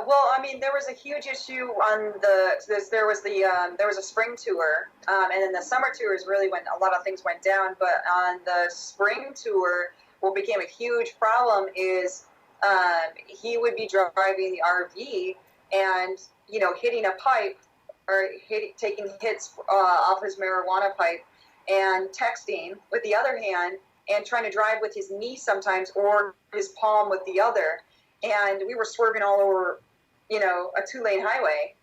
Well, I mean, there was a huge issue on there was a spring tour, and then the summer tour is really when a lot of things went down. But on the spring tour, what became a huge problem is he would be driving the RV and hitting a pipe or taking hits off his marijuana pipe and texting with the other hand and trying to drive with his knee sometimes or his palm with the other. And we were swerving all over, a 2-lane highway.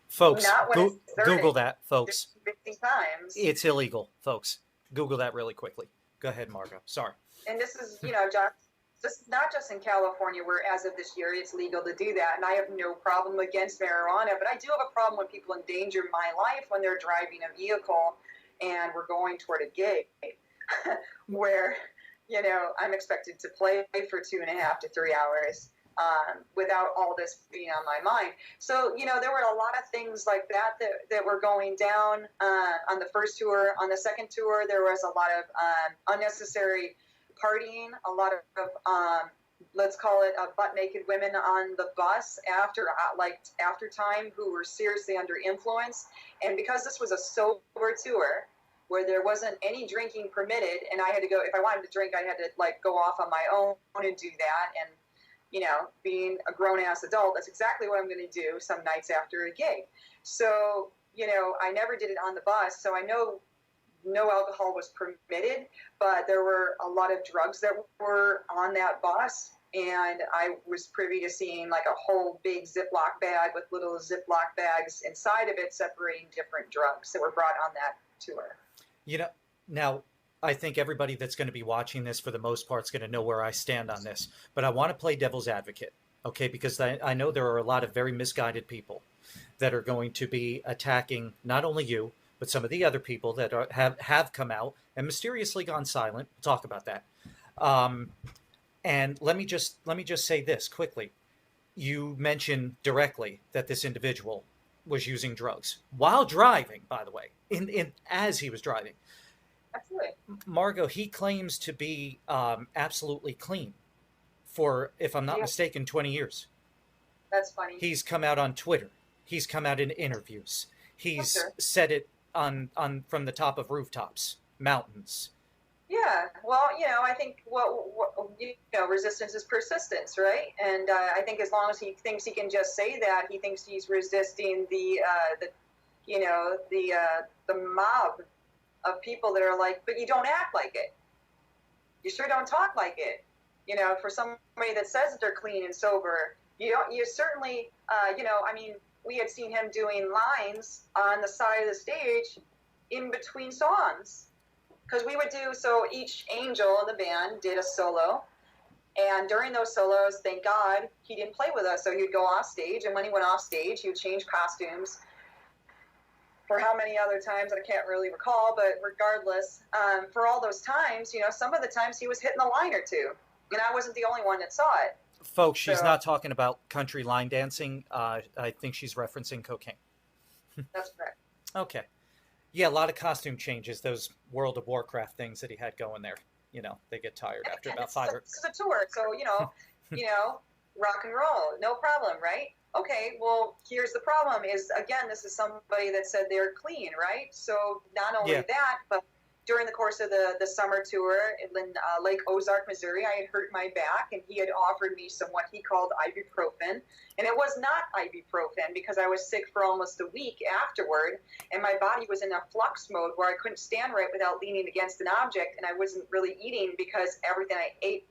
Folks, Not when it's 30, Google that, folks. 50 times. It's illegal, folks. Google that really quickly. Go ahead, Margot. Sorry. And this is, just not just in California, where as of this year it's legal to do that. And I have no problem against marijuana, but I do have a problem when people endanger my life when they're driving a vehicle and we're going toward a gig where, I'm expected to play for 2.5 to 3 hours without all this being on my mind. So, there were a lot of things like that were going down on the first tour. On the second tour, there was a lot of unnecessary partying, a lot of, let's call it butt-naked women on the bus after time who were seriously under influence. And because this was a sober tour, where there wasn't any drinking permitted, and I had to go, if I wanted to drink, I had to go off on my own and do that. And, being a grown-ass adult, that's exactly what I'm going to do some nights after a gig. So, I never did it on the bus, so I know no alcohol was permitted, but there were a lot of drugs that were on that bus, and I was privy to seeing a whole big Ziploc bag with little Ziploc bags inside of it separating different drugs that were brought on that tour. Now, I think everybody that's going to be watching this for the most part is going to know where I stand on this, but I want to play devil's advocate, okay? Because I know there are a lot of very misguided people that are going to be attacking not only you, but some of the other people that have come out and mysteriously gone silent. We'll talk about that. And let me just say this quickly. You mentioned directly that this individual was using drugs while driving, by the way, as he was driving. Absolutely. Margot, he claims to be absolutely clean for, if I'm not mistaken, 20 years. That's funny. He's come out on Twitter. He's come out in interviews. He's said it on from the top of rooftops, mountains. Yeah, well, I think resistance is persistence, right? And I think as long as he thinks he can just say that, he thinks he's resisting the mob of people that are like, but you don't act like it. You sure don't talk like it. For somebody that says that they're clean and sober, you certainly, we had seen him doing lines on the side of the stage in between songs. Because we would so each angel in the band did a solo. And during those solos, thank God, he didn't play with us. So he'd go off stage. And when he went off stage, he would change costumes. For how many other times, I can't really recall. But regardless, for all those times, some of the times he was hitting a line or two. And I wasn't the only one that saw it. Folks, she's not talking about country line dancing. I think she's referencing cocaine. That's correct. Okay. Yeah, a lot of costume changes, those World of Warcraft things that he had going there. They get tired after about 5 or... It's a tour, so, rock and roll, no problem, right? Okay, well, here's the problem is, again, this is somebody that said they're clean, right? So not only that, but during the course of the summer tour in Lake Ozark, Missouri, I had hurt my back, and he had offered me what he called ibuprofen. And it was not ibuprofen because I was sick for almost a week afterward, and my body was in a flux mode where I couldn't stand right without leaning against an object, and I wasn't really eating because everything I ate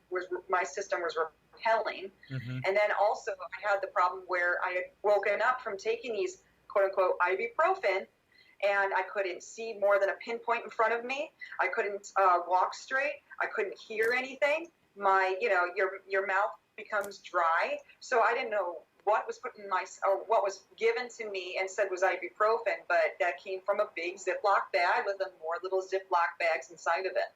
my system was repelling. Mm-hmm. And then also I had the problem where I had woken up from taking these quote-unquote ibuprofen, and I couldn't see more than a pinpoint in front of me. I couldn't walk straight. I couldn't hear anything. Your mouth becomes dry. So I didn't know what was put in what was given to me and said was ibuprofen, but that came from a big Ziploc bag with more little Ziploc bags inside of it.